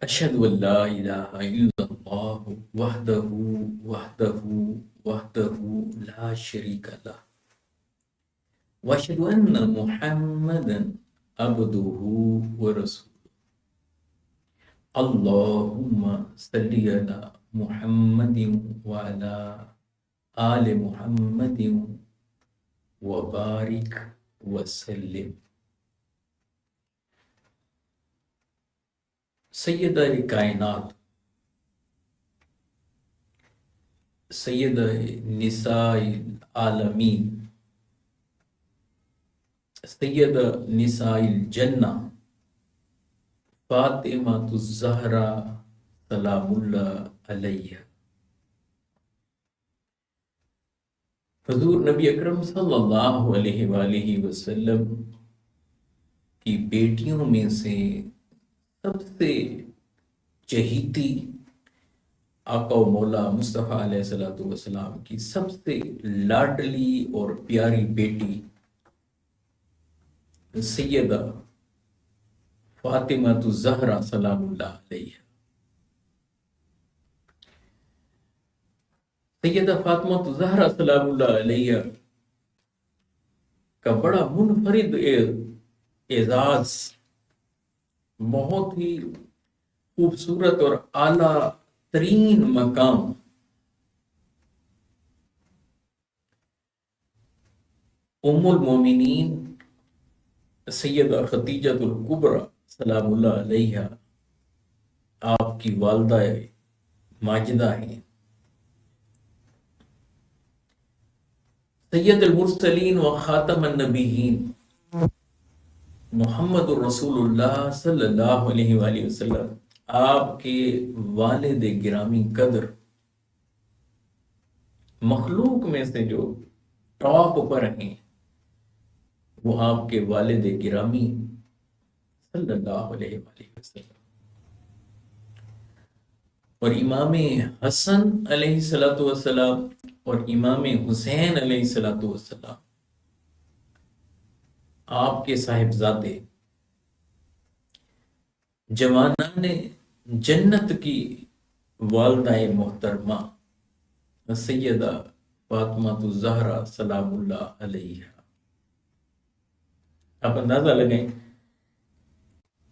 اشہد ان لا الہ الا اللہ وحدہ وحدہ وحدہ لا شریک لہ واشہد ان محمدا عبدہ ورسولہ اللہم صلی علی محمد وعلی آل محمد وبارک وسلم. سیدہ کائنات، سیدہ نساء العالمین، سیدہ نساء الجنہ، فاطمہ الزہرا سلام اللہ علیہ. حضور نبی اکرم صلی اللہ علیہ وآلہ وسلم کی بیٹیوں میں سے سب سے چہیتی آقا و مولا مصطفیٰ علیہ السلام کی سب سے لاڈلی اور پیاری بیٹی سیدہ فاطمہ الزہرا سلام اللہ علیہ. سیدہ فاطمہ الزہرا سلام اللہ علیہ کا بڑا منفرد اعزاز، بہت ہی خوبصورت اور اعلیٰ ترین مقام ام المومنین سیدہ خدیجہ الکبریٰ سلام اللہ علیہ آپ کی والدہ ماجدہ ہیں. سید المرسلین و خاتم النبیین محمد الرسول اللہ صلی اللہ علیہ وآلہ وسلم آپ کے والد گرامی قدر، مخلوق میں سے جو ٹاپ پر ہیں وہ آپ کے والد گرامی صلی اللہ علیہ وآلہ وسلم، اور امام حسن علیہ السلام اور امام حسین علیہ السلام آپ کے صاحبزادے، جوانان جنت کی والدہ محترمہ سیدہ فاطمہ الزہرا سلام اللہ علیہ. آپ اندازہ لگیں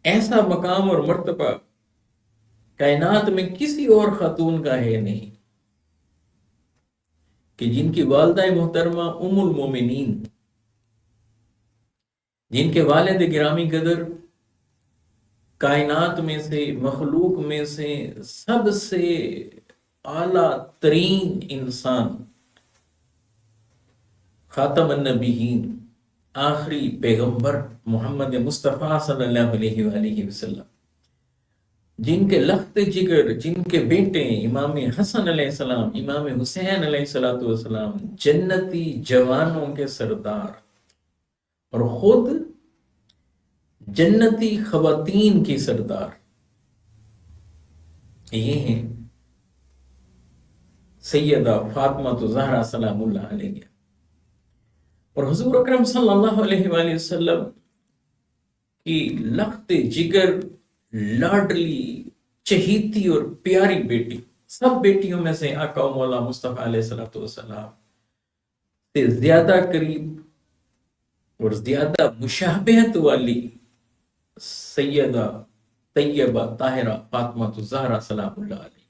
ایسا مقام اور مرتبہ کائنات میں کسی اور خاتون کا ہے نہیں کہ جن کی والدہ محترمہ ام المومنین، جن کے والد گرامی قدر کائنات میں سے، مخلوق میں سے سب سے اعلیٰ ترین انسان، خاتم النبیین، آخری پیغمبر محمد مصطفیٰ صلی اللہ علیہ وآلہ وسلم، جن کے لخت جگر، جن کے بیٹے امام حسن علیہ السلام، امام حسین علیہ السلام جنتی جوانوں کے سردار اور خود جنتی خواتین کی سردار، یہ ہیں سیدہ فاطمہ الزہرا سلام اللہ علیہ. اور حضور اکرم صلی اللہ علیہ وآلہ وسلم کی لخت جگر، لاڈلی، چہیتی اور پیاری بیٹی، سب بیٹیوں میں سے آقا و مولا مصطفیٰ علیہ السلام سے زیادہ قریب اور زیادہ مشابہت والی سیدہ طیبہ طاہرہ فاطمہ الزہرا سلام اللہ علیہ.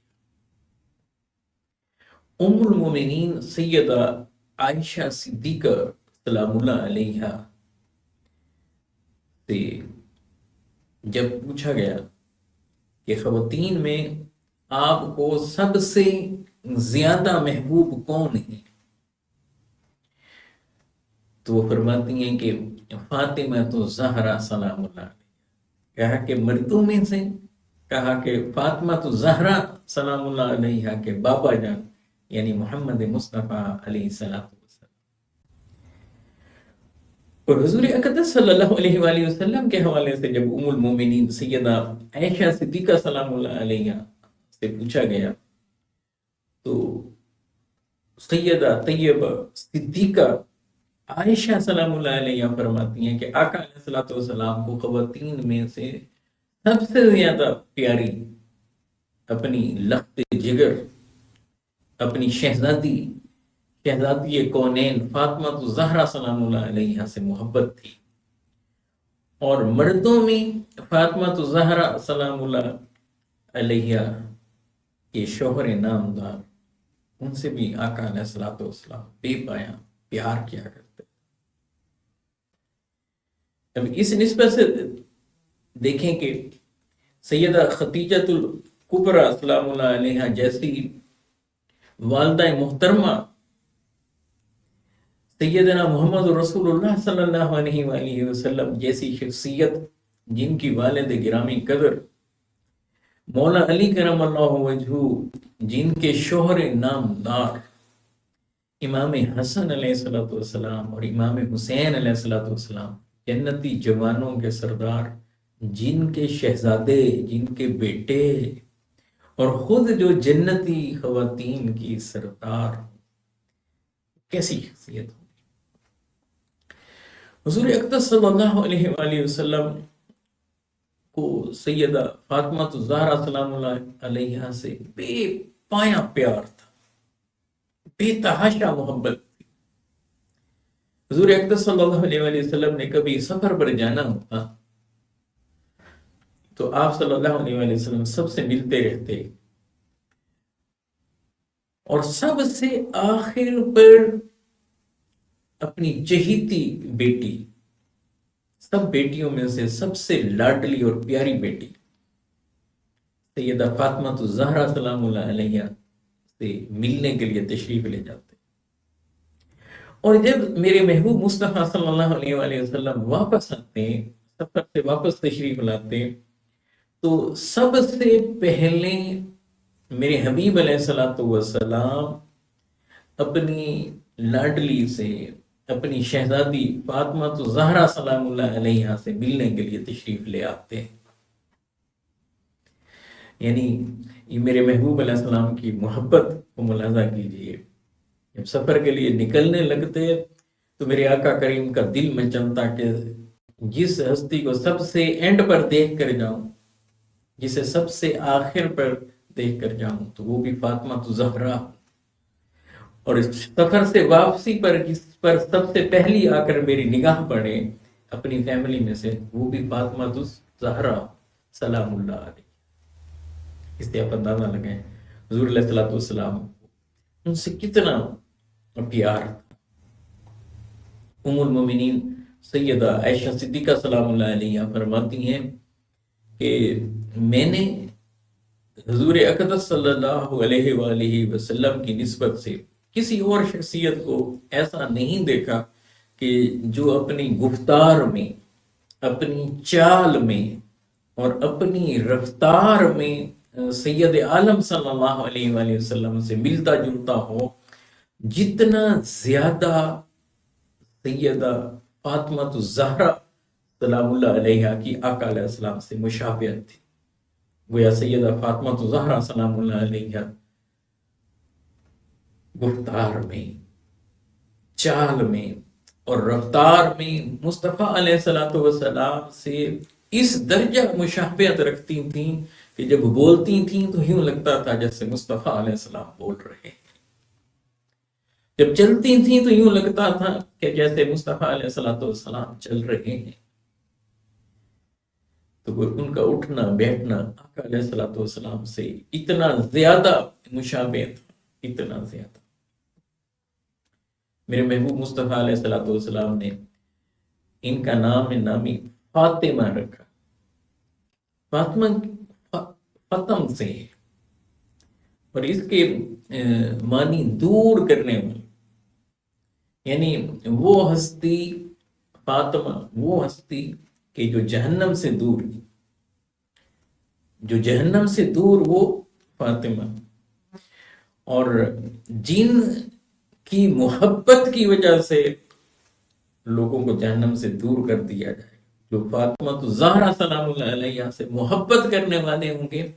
ام المومنین سیدہ عائشہ صدیقہ سلام اللہ علیہ سے جب پوچھا گیا کہ خواتین میں آپ کو سب سے زیادہ محبوب کون ہے، تو وہ فرماتی ہیں کہ فاطمہ الزہرا سلام اللہ علیہ. کہا کہ مردوں میں سے، کہا کہ فاطمہ الزہرا سلام اللہ علیہ کے بابا جان یعنی محمد مصطفیٰ علیہ السلام. اور حضور اقدس صلی اللہ علیہ وآلہ وسلم کے حوالے سے جب ام المومنین سیدہ عائشہ صدیقہ سلام اللہ علیہ سے پوچھا گیا تو سیدہ طیبہ صدیقہ عائشہ سلام اللہ علیہ فرماتی ہیں کہ آقا علیہ السلام کو خواتین میں سے سب سے زیادہ پیاری اپنی لخت جگر، اپنی شہزادی کونین فاطمہ الزہرا سلام اللہ علیہا سے محبت تھی، اور مردوں میں فاطمہ الزہرا سلام اللہ علیہا کے شوہر نامدار، ان سے بھی آقا علیہ الصلوۃ والسلام بے پایا پیار کیا کرتے۔ اب اس نسبت سے دیکھیں کہ سیدہ خدیجہ الکبریٰ سلام اللہ علیہا جیسی والدہ محترمہ، سیدنا محمد رسول اللہ صلی اللہ علیہ وآلہ وسلم جیسی شخصیت، جن کی والد گرامی قدر مولا علی کرم اللہ وجہہ، جن کے شوہر نامدار امام حسن علیہ الصلوۃ والسلام اور امام حسین علیہ الصلوۃ والسلام، جنتی جوانوں کے سردار، جن کے شہزادے، جن کے بیٹے، اور خود جو جنتی خواتین کی سردار، کیسی شخصیت ہوگی۔ حضور اقدس صلی اللہ علیہ وآلہ وسلم کو سیدہ فاطمہ الزہرا سلام اللہ علیہا سے بے پایا پیار تھا، بے تحاشا محبت تھی۔ حضور اقدس صلی اللہ علیہ وآلہ وسلم نے کبھی سفر پر جانا ہوتا تو آپ صلی اللہ علیہ وآلہ وسلم سب سے ملتے رہتے، اور سب سے آخر پر اپنی چہیتی بیٹی، سب بیٹیوں میں سے سب سے لاڈلی اور پیاری بیٹی سیدہ فاطمہ الزہرا سلام اللہ علیہا سے ملنے کے لیے تشریف لے جاتے، اور جب میرے محبوب مصطفیٰ صلی اللہ علیہ وآلہ وسلم واپس آتے، سفر سے واپس تشریف لاتے، تو سب سے پہلے میرے حبیب علیہ الصلوۃ والسلام اپنی لاڈلی سے، اپنی شہزادی فاطمہ الزہرا سلام اللہ علیہا سے ملنے کے لیے تشریف لے آتے۔ یعنی یہ میرے محبوب علیہ السلام کی محبت کو ملاحظہ کیجئے، جب سفر کے لیے نکلنے لگتے تو میرے آقا کریم کا دل مچلتا کہ جس ہستی کو سب سے اینڈ پر دیکھ کر جاؤں، جسے سب سے آخر پر دیکھ کر جاؤں، تو وہ بھی فاطمہ الزہرا، اور اس سفر سے واپسی پر جس پر سب سے پہلی آ کر میری نگاہ پڑے اپنی فیملی میں سے، وہ بھی فاطمہ الزہرا سلام اللہ علیہ۔ اس سے آپ اندازہ لگائیں حضور علیہ الصلوۃ والسلام ان سے کتنا پیار تھا۔ ام المومنین سیدہ عائشہ صدیقہ سلام اللہ علیہ فرماتی ہیں کہ میں نے حضور اقدس صلی اللہ علیہ وآلہ وسلم کی نسبت سے کسی اور شخصیت کو ایسا نہیں دیکھا کہ جو اپنی گفتار میں، اپنی چال میں اور اپنی رفتار میں سید عالم صلی اللہ علیہ وآلہ وسلم سے ملتا جلتا ہو، جتنا زیادہ سیدہ فاطمہ الزہرا سلام اللہ علیہا کی آقا علیہ السلام سے مشابہت تھی۔ گویا سیدہ فاطمہ الزہرا سلام اللہ علیہا گفتار میں، چال میں اور رفتار میں مصطفیٰ علیہ السلام سے اس درجہ مشابہت رکھتی تھیں کہ جب بولتی تھیں تو یوں لگتا تھا جیسے مصطفیٰ علیہ السلام بول رہے ہیں، جب چلتی تھیں تو یوں لگتا تھا کہ جیسے مصطفیٰ علیہ السلام چل رہے ہیں۔ تو ان کا اٹھنا بیٹھنا آقا علیہ السلام سے اتنا زیادہ مشابہ تھا، اتنا زیادہ۔ میرے محبوب مصطفیٰ علیہ السلام نے ان کا نام نامی فاطمہ رکھا۔ فاطمہ فتم سے ہے، اور اس کے معنی دور کرنے والی، یعنی وہ ہستی فاطمہ، وہ ہستی کہ جو جہنم سے دور، جو جہنم سے دور، وہ فاطمہ، اور جن کی محبت کی وجہ سے لوگوں کو جہنم سے دور کر دیا جائے، جو فاطمہ الزہرا سلام اللہ علیہا سے محبت کرنے والے ہوں گے،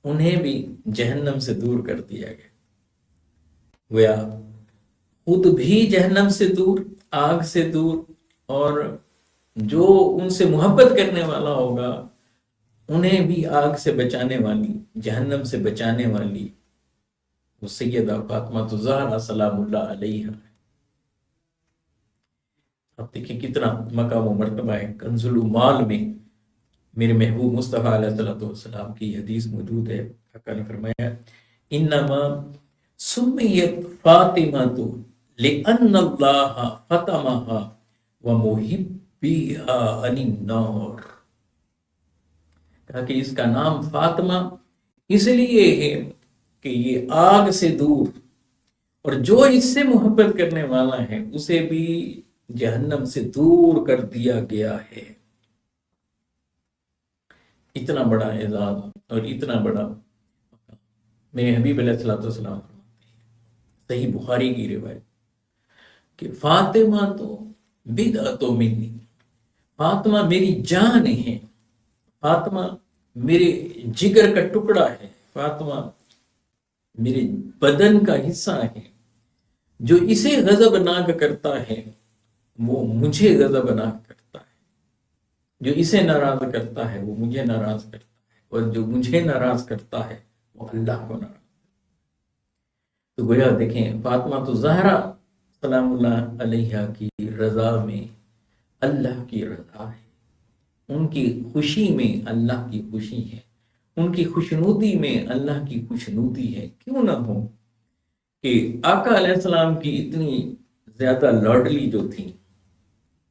انہیں بھی جہنم سے دور کر دیا گیا۔ گویا خود بھی جہنم سے دور، آگ سے دور، اور جو ان سے محبت کرنے والا ہوگا انہیں بھی آگ سے بچانے والی، جہنم سے بچانے والی وہ سیدہ فاطمہ الزہرا سلام اللہ علیہا ہے۔ آپ دیکھیں کتنا مقام و مرتبہ ہے۔ کنز العمال میں میرے محبوب مصطفیٰ علیہ السلام کی حدیث موجود ہے، آقا نے فرمایا انما سمیت فاطمہ لأن اللہ فتمہا ومحبیہا عن النار، کہا کہ اس کا نام فاطمہ اس لیے ہے کہ یہ آگ سے دور، اور جو اس سے محبت کرنے والا ہے اسے بھی جہنم سے دور کر دیا گیا ہے۔ اتنا بڑا اعزاز اور اتنا بڑا میرے حبیب علیہ السلام فرماتے ہیں، صحیح بخاری کی روایت، کہ فاطمہ تو بدعۃ منی، فاطمہ میری جان ہے، فاطمہ میرے جگر کا ٹکڑا ہے، فاطمہ میرے بدن کا حصہ ہے، جو اسے غضبناک کرتا ہے وہ مجھے غضبناک کرتا ہے، جو اسے ناراض کرتا ہے وہ مجھے ناراض کرتا ہے، اور جو مجھے ناراض کرتا ہے وہ اللہ کو ناراض۔ تو گویا دیکھیں فاطمہ تو زہرا سلام اللہ علیہا کی رضا میں اللہ کی رضا ہے، ان کی خوشی میں اللہ کی خوشی ہے، ان کی خوشنودی میں اللہ کی خوشنودی ہے۔ کیوں نہ ہو کہ آقا علیہ السلام کی اتنی زیادہ لاڈلی جو تھی،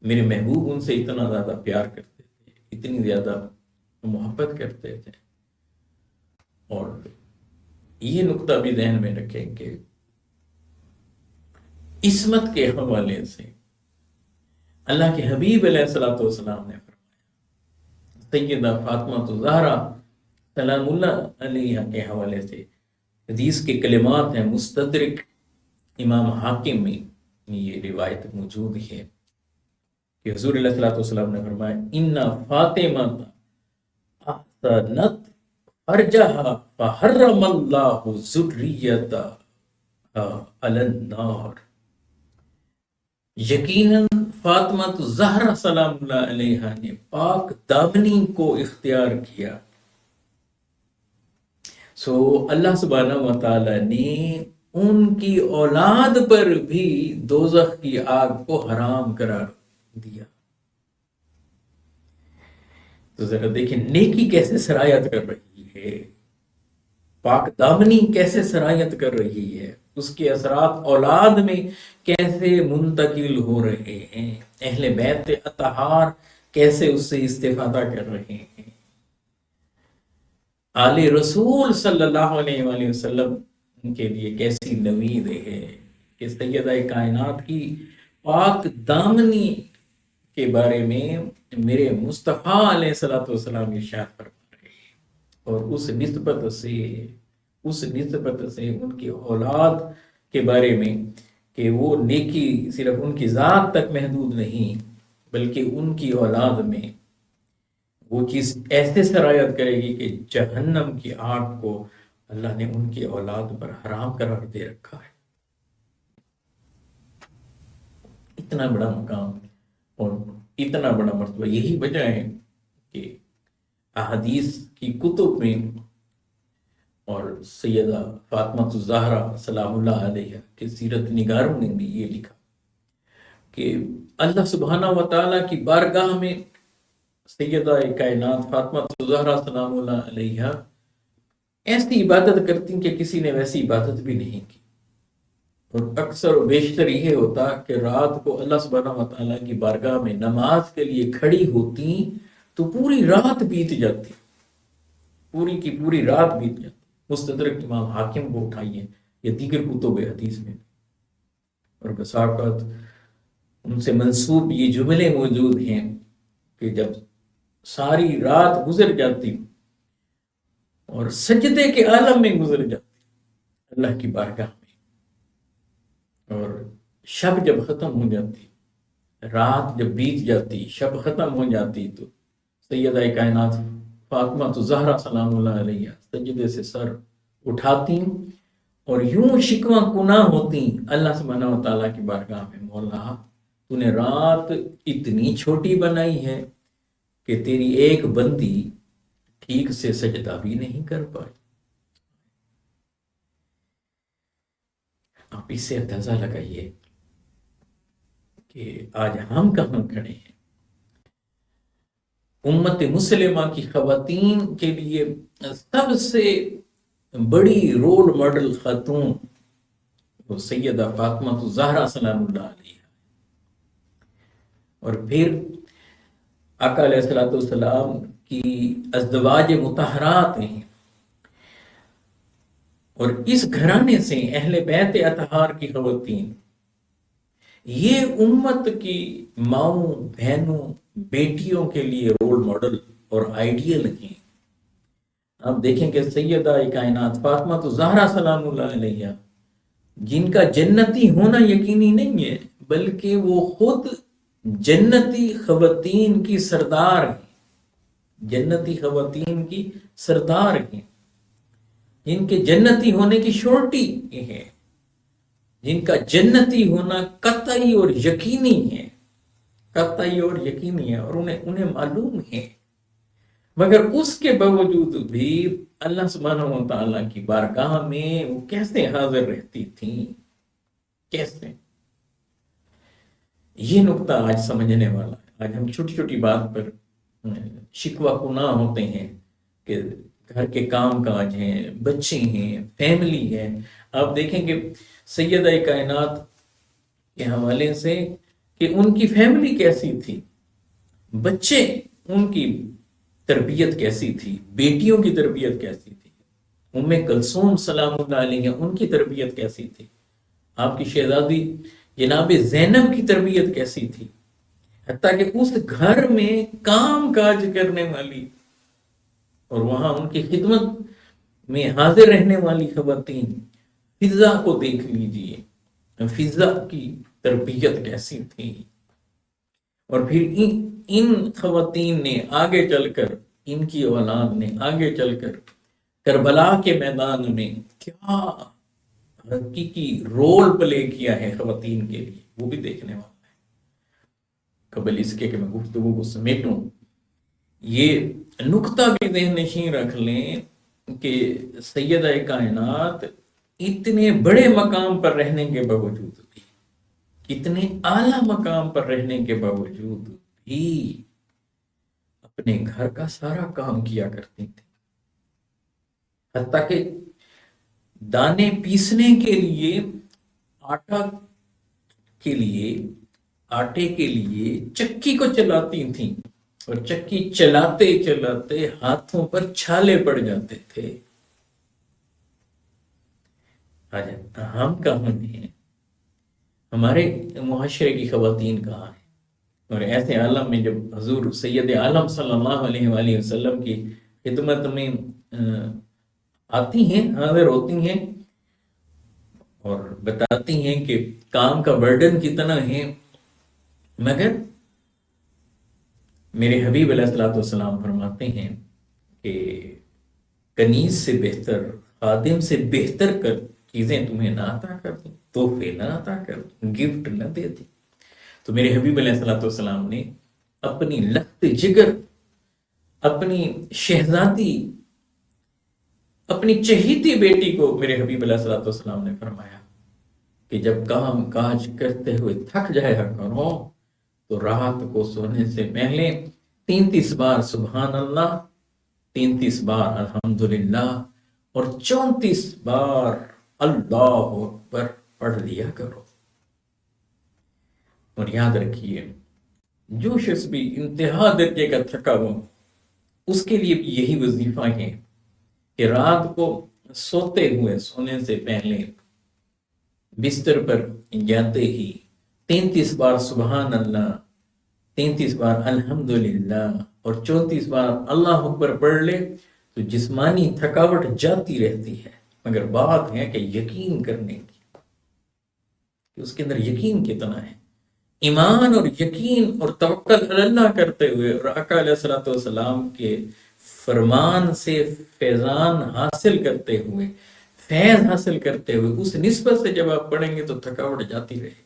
میرے محبوب ان سے اتنا زیادہ پیار کرتے تھے، اتنی زیادہ محبت کرتے تھے۔ اور یہ نقطہ بھی ذہن میں رکھیں کہ عصمت کے حوالے سے اللہ کے حبیب علیہ السلام نے فرمایا، سیدہ فاطمہ الزہرا سلام اللہ علیہ کے حوالے سے حدیث کے کلمات ہیں، مستدرک امام حاکم میں یہ روایت موجود ہے کہ حضور علیہ السلام نے فرمایا ان فاطمہ احسنت فرجہا فحرم اللہ ذریتہا علی النار، یقیناً فاطمہ الزہرا سلام اللہ علیہا نے پاک دامنی کو اختیار کیا، سو اللہ سبحانہ و تعالی نے ان کی اولاد پر بھی دوزخ کی آگ کو حرام قرار دیا۔ تو ذرا دیکھیں نیکی کیسے سرایت کر رہی ہے، پاک دامنی کیسے سرایت کر رہی ہے، اس کے اثرات اولاد میں کیسے منتقل ہو رہے ہیں، اہل بیت اطہار کیسے اس سے استفادہ کر رہے ہیں، آل رسول صلی اللہ علیہ وآلہ وسلم کے لیے کیسی نوید ہے کہ سیدہ کائنات کی پاک دامنی کے بارے میں میرے مصطفیٰ علیہ السلام ارشاد فرما رہے ہیں، اور اس نسبت سے ان کی اولاد کے بارے میں کہ وہ نیکی صرف ان کی ذات تک محدود نہیں بلکہ ان کی اولاد میں وہ چیز ایسے سرایت کرے گی کہ جہنم کی آگ کو اللہ نے ان کی اولاد پر حرام قرار دے رکھا ہے۔ اتنا بڑا مقام اور اتنا بڑا مرتبہ، یہی وجہ ہے کہ احادیث کی کتب میں اور سیدہ فاطمہ الزہرا سلام اللہ علیہ کے سیرت نگاروں نے بھی یہ لکھا کہ اللہ سبحانہ و تعالیٰ کی بارگاہ میں سیدہ کائنات فاطمہ الزہرا سلام اللہ علیہ ایسی عبادت کرتی کہ کسی نے ویسی عبادت بھی نہیں کی، اور اکثر و بیشتر یہ ہوتا کہ رات کو اللہ سبحانہ و تعالیٰ کی بارگاہ میں نماز کے لیے کھڑی ہوتی تو پوری رات بیت جاتی، پوری کی پوری رات بیت جاتی۔ مستدرک امام حاکم کو اٹھائیے یا دیگر کتب حدیث میں، اور بسا اوقات ان سے منسوب یہ جملے موجود ہیں کہ جب ساری رات گزر جاتی اور سجدے کے عالم میں گزر جاتی اللہ کی بارگاہ میں، اور شب جب ختم ہو جاتی، رات جب بیت جاتی، شب ختم ہو جاتی، تو سیدہ کائنات فاطمہ الزہرا سلام اللہ علیہ سجدے سے سر اٹھاتی اور یوں شکوہ گناہ ہوتی اللہ سبحانہ و تعالیٰ کی بارگاہ میں، مولا تو نے رات اتنی چھوٹی بنائی ہے کہ تیری ایک بندی ٹھیک سے سجدہ بھی نہیں کر پائے۔ آپ اس سے اندازہ لگائیے کہ آج ہم کہاں کھڑے ہیں۔ امت مسلمہ کی خواتین کے لیے سب سے بڑی رول ماڈل خاتون وہ سیدہ فاطمہ الزہرا سلام اللہ علیہ، اور پھر آقا علیہ الصلوۃ والسلام کی ازدواج مطہرات ہیں، اور اس گھرانے سے اہل بیت اطہار کی خواتین یہ امت کی ماؤں، بہنوں، بیٹیوں کے لیے رول ماڈل اور آئیڈیل ہیں۔ آپ دیکھیں کہ سیدہ کائنات فاطمہ الزہرا سلام اللہ علیہ، جن کا جنتی ہونا یقینی نہیں ہے بلکہ وہ خود جنتی خواتین کی سردار ہیں، جنتی خواتین کی سردار ہیں، جن کے جنتی ہونے کی شورٹی ہے، جن کا جنتی ہونا قطعی اور یقینی ہے، قطعی اور یقینی ہے، اور انہیں معلوم ہے، مگر اس کے باوجود بھی اللہ سبحانہ و تعالیٰ کی بارگاہ میں وہ کیسے حاضر رہتی تھیں، کیسے؟ یہ نقطہ آج سمجھنے والا ہے۔ آج ہم چھوٹی چھوٹی بات پر شکوہ کناں ہوتے ہیں کہ گھر کے کام کاج ہیں، بچے ہیں، فیملی ہے۔ آپ دیکھیں کہ سیدہ کائنات کے حوالے سے کہ ان کی فیملی کیسی تھی، بچے، ان کی تربیت کیسی تھی، بیٹیوں کی تربیت کیسی تھی، ام کلثوم سلام اللہ علیہ ان کی تربیت کیسی تھی، آپ کی شہزادی جناب زینب کی تربیت کیسی تھی، حتیٰ کہ اس گھر میں کام کاج کرنے والی اور وہاں ان کی خدمت میں حاضر رہنے والی خواتین، فضا کو دیکھ لیجئے، فضا کی تربیت کیسی تھی۔ اور پھر ان خواتین نے آگے چل کر، ان کی اولاد نے آگے چل کر کربلا کے میدان میں کیا حقیقی رول پلے کیا ہے خواتین کے لیے، وہ بھی دیکھنے والا ہے۔ قبل اس کے کہ میں گفتگو کو سمیٹوں، یہ نقطہ بھی ذہن نشین رکھ لیں کہ سیدہ کائنات اتنے بڑے مقام پر رہنے کے باوجود بھی، اتنے اعلیٰ مقام پر رہنے کے باوجود بھی اپنے گھر کا سارا کام کیا کرتی تھی، حتیٰ کہ دانے پیسنے کے لیے، آٹے کے لیے چکی کو چلاتی تھیں، اور چکی چلاتے چلاتے ہاتھوں پر چھالے پڑ جاتے تھے۔ ہم کہاں ہیں؟ ہمارے معاشرے کی خواتین کہاں ہیں؟ اور ایسے عالم میں جب حضور سید عالم صلی اللہ علیہ وآلہ وسلم کی خدمت میں آتی ہیں، حاضر ہوتی ہیں اور بتاتی ہیں کہ کام کا برڈن کتنا ہے، مگر میرے حبیب علیہ الصلوۃ والسلام فرماتے ہیں کہ کنیز سے بہتر، خادم سے بہتر کر چیزیں تمہیں نہ عطا کر دوں، تحفے نہ عطا کر دوں، گفٹ نہ دے دوں۔ تو میرے حبیب علیہ الصلوۃ والسلام نے اپنی لخت جگر، اپنی شہزادی، اپنی چہیتی بیٹی کو میرے حبیب علیہ الصلوۃ والسلام نے فرمایا کہ جب کام کاج کرتے ہوئے تھک جایا کرو تو رات کو سونے سے پہلے 33 بار سبحان اللہ، 33 بار الحمدللہ اور 34 بار اللہ اکبر پڑھ لیا کرو۔ اور یاد رکھیے، جو شخص بھی انتہا درجے کا تھکا ہو، اس کے لیے بھی یہی وظیفہ ہے کہ رات کو سوتے ہوئے، سونے سے پہلے بستر پر جاتے ہی 33 بار سبحان اللہ، 33 بار الحمدللہ اور 34 بار اللہ اکبر پڑھ لے تو جسمانی تھکاوٹ جاتی رہتی ہے، مگر بات ہے کہ یقین کرنے کی، کہ اس کے اندر یقین کتنا ہے، ایمان اور یقین اور توکل علی اللہ کرتے ہوئے، اور آقا علیہ الصلوۃ والسلام کے فرمان سے فیضان حاصل کرتے ہوئے، فیض حاصل کرتے ہوئے، اس نسبت سے جب آپ پڑھیں گے تو تھکاوٹ جاتی رہے۔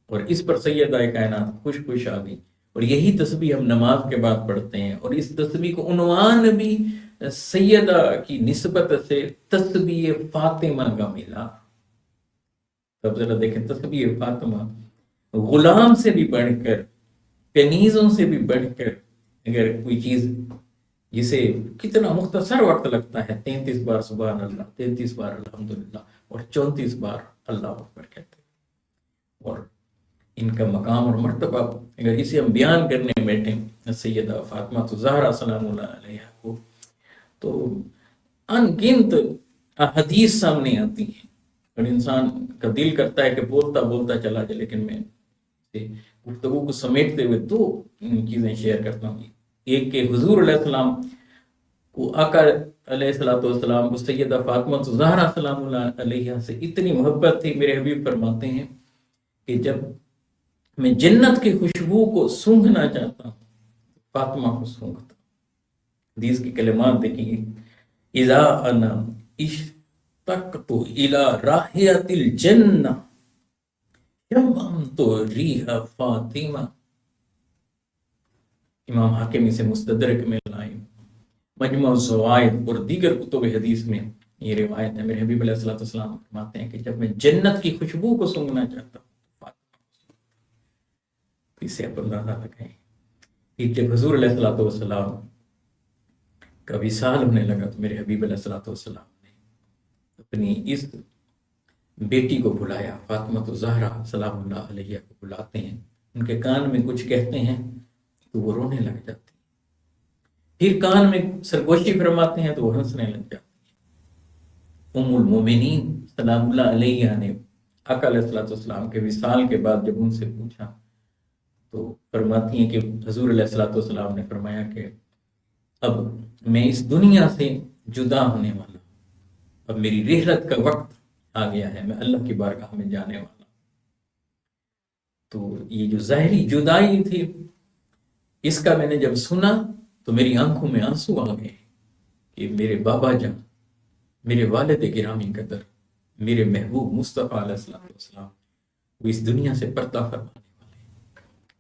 اور اس پر سیدہ کائنات خوش خوش آ گئی، اور یہی تسبیح ہم نماز کے بعد پڑھتے ہیں، اور اس تسبیح کو عنوان بھی سیدہ کی نسبت سے تسبیح فاطمہ کا ملا۔ تب ذرا دیکھیں، تسبیح فاطمہ غلام سے بھی بڑھ کر، کنیزوں سے بھی بڑھ کر، اگر کوئی چیز جسے کتنا مختصر وقت لگتا ہے، 33 بار سبحان اللہ، 33 بار الحمدللہ، اور 34 بار اللہ اکبر کہتے ہیں، اور ان کا مقام اور مرتبہ اگر اسے ہم بیان کرنے بیٹھیں سیدہ فاطمہ الزہرا سلام اللہ علیہا کو، تو ان گنت احادیث سامنے آتی ہیں، اور انسان کا دل کرتا ہے کہ بولتا بولتا چلا جائے، لیکن میں گفتگو کو سمیٹتے ہوئے دو چیزیں شیئر کرتا ہوں۔ ایک کہ حضور علیہ السلام کو، آقا علیہ السلام کو سیدہ فاطمہ الزہرا سلام اللہ علیہا سے اتنی محبت تھی، میرے حبیب فرماتے ہیں کہ جب میں جنت کی خوشبو کو سونگھنا چاہتا ہوں، فاطمہ کو سونگھتا ہوں۔ حدیث کی کلمات دیکھیں، اذا انا اشتقت الى راحیت الجنہ شممت ریح فاطمہ۔ امام حاکم اسے مستدرک میں لائے، مجمع الزوائد اور دیگر کتب حدیث میں یہ روایت ہے۔ میرے حبیب علیہ السلام فرماتے ہیں کہ جب میں جنت کی خوشبو کو سونگھنا چاہتا ہوں، اسے آپ اندازہ لگائیں۔ پھر جب حضور علیہ السلام کا وصال ہونے لگا تو میرے حبیب علیہ السلام نے اپنی اس بیٹی کو بلایا، فاطمہ الزہرا سلام اللہ علیہ کو بلاتے ہیں، ان کے کان میں کچھ کہتے ہیں تو وہ رونے لگ جاتی ہیں، پھر کان میں سرگوشی فرماتے ہیں تو وہ ہنسنے لگ جاتی ہیں۔ ام المومنین سلام اللہ علیہ نے آقا علیہ السلام کے وصال کے بعد جب ان سے پوچھا تو فرماتی ہیں کہ حضور علیہ السلام نے فرمایا کہ اب میں اس دنیا سے جدا ہونے والا ہوں، اب میری رحلت کا وقت آ گیا ہے، میں اللہ کی بارگاہ میں جانے والا ہوں۔ تو یہ جو ظاہری جدائی تھی، اس کا میں نے جب سنا تو میری آنکھوں میں آنسو آ گئے کہ میرے بابا جان، میرے والد گرامی قدر، میرے محبوب مصطفیٰ علیہ السلام وہ اس دنیا سے پردہ فرمانے والے۔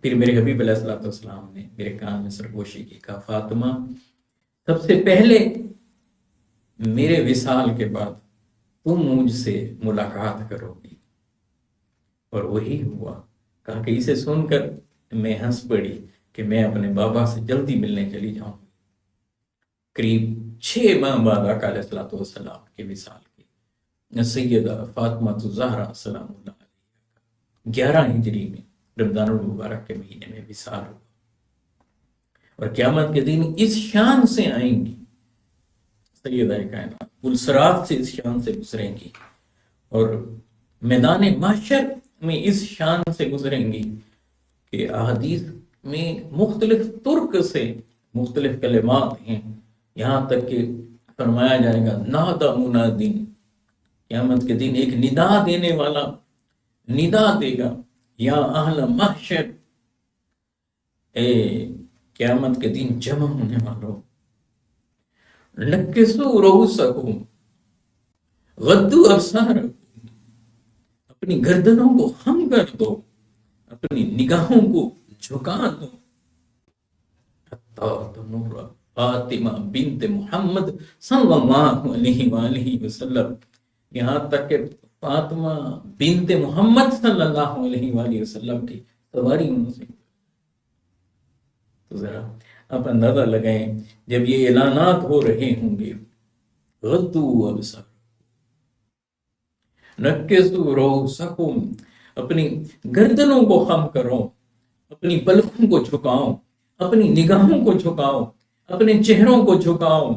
پھر میرے حبیب علیہ السلام نے میرے کان میں سرگوشی کی، کہا فاطمہ سب سے پہلے میرے وصال کے بعد تم مجھ سے ملاقات کرو گی، اور وہی ہوا۔ کہا کہ اسے سن کر میں ہنس پڑی کہ میں اپنے بابا سے جلدی ملنے چلی جاؤں گی۔ قریب 6 ماہ بعد آقا علیہ السلام کے وصال کی سیدہ فاطمہ الزہرا سلام اللہ علیہ 11 ہجری میں رمضان المبارک کے مہینے میں وصال ہوا، اور قیامت کے دن اس شان سے آئیں گی سیدہ کائنات، پلسرات سے اس شان سے گزریں گی، اور میدان محشر میں اس شان سے گزریں گی کہ احادیث میں مختلف ترک سے مختلف کلمات ہیں، یہاں تک کہ فرمایا جائے گا نادى منادٍ، قیامت کے دن ایک ندا دینے والا ندا دے گا، یا اہل محشر، اے قیامت کے دن جمع ہونے والوں، نکسوا رؤوسکم غضوا ابصارکم، اپنی گردنوں کو خم کر دو، اپنی نگاہوں کو جھکا دو، حتی تمر فاطمہ بنت محمد صلی اللہ علیہ وآلہ وسلم، یہاں تک کہ فاطمہ بنت محمد صلی اللہ علیہ وآلہ وسلم کی سواری ان سے۔ تو ذرا آپ اندازہ لگائیں، جب یہ اعلانات ہو رہے ہوں گے، غضوا ابصارکم، نکسوا رؤوسکم، اپنی گردنوں کو خم کرو، اپنی پلکوں کو جھکاؤ، اپنی نگاہوں کو جھکاؤ، اپنے چہروں کو جھکاؤ،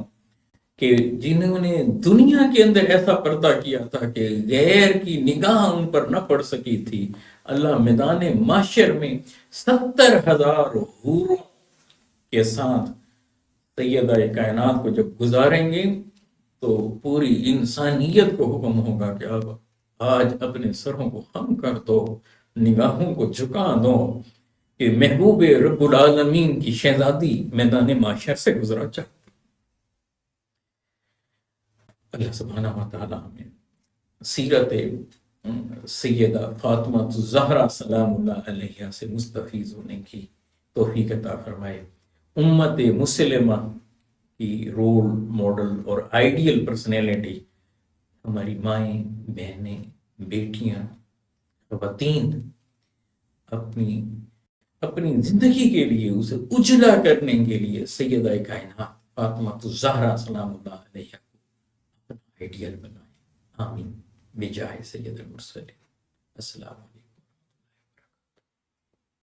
کہ جنہوں نے دنیا کے اندر ایسا پردہ کیا تھا کہ غیر کی نگاہ ان پر نہ پڑ سکی تھی، اللہ میدان محشر میں 70,000 حوروں کے ساتھ سیدہ کائنات کو جب گزاریں گے تو پوری انسانیت کو حکم ہوگا کہ اب آج اپنے سروں کو خم کر دو، نگاہوں کو جھکا دو، کہ محبوب رب العالمین کی شہزادی میدان محشر سے گزرا چاہتی۔ اللہ سبحانہ و تعالیٰ ہمیں سیرت سیدہ فاطمہ الزہرا سلام اللہ علیہ سے مستفیض ہونے کی توفیق عطا فرمائے. امت مسلمہ کی رول ماڈل اور آئیڈیل پرسنالٹی ہماری مائیں، بہنیں، بیٹیاں، خواتین اپنی زندگی کے لیے اسے اجلا کرنے کے لیے سیدہ کائنات فاطمہ الزہرا سلام اللہ علیہ کو اپنا آئیڈیل بنائیں. آمین بجاہ سید المرسلین. السلام علیکم.